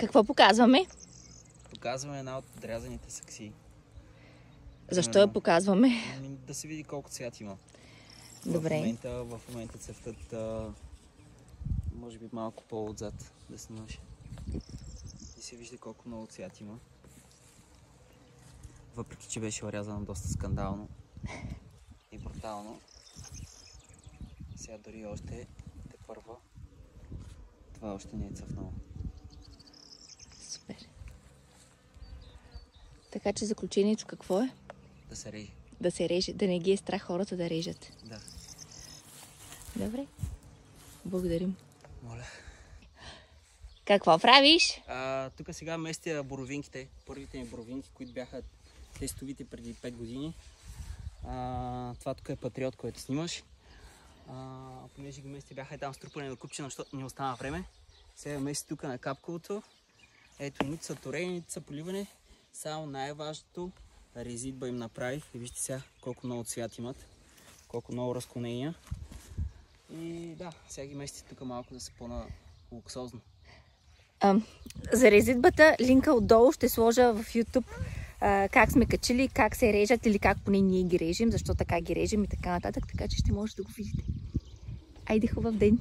Какво показваме? Показваме една от отрязаните саксии. Защо я показваме? Да се види колко цвят има. Добре. В момента цъфтат може би малко по-отзад да снимаш. И се вижда колко много цвят има. Въпреки че беше орязано доста скандално и брутално. Сега дори още тепърва. Това още не е цъфнало. Супер. Така че заключението какво е? Да се реже. Да се реже, да не ги е страх хората да режат. Да. Добре. Благодарим. Моля. Какво правиш? Тук сега местя боровинките. Първите ми боровинки, които бяха тестовите преди 5 години. Това тук е Патриот, който снимаш. Понеже ги местя бяха там струпани на купче, защото не остана време. Сега местя тук на капковото. Ето, нито са торени, нито са поливане. Само най-важното резидба им направих. И вижте сега колко много цвят имат. Колко много разклонения. И да, сега ги местя тук малко да са по-луксозно. За резидбата линка отдолу ще сложа в YouTube как сме качили, как се режат или как поне ние ги режем, защо така ги режем и така нататък, така че ще можете да го видите. Айде, хубав ден!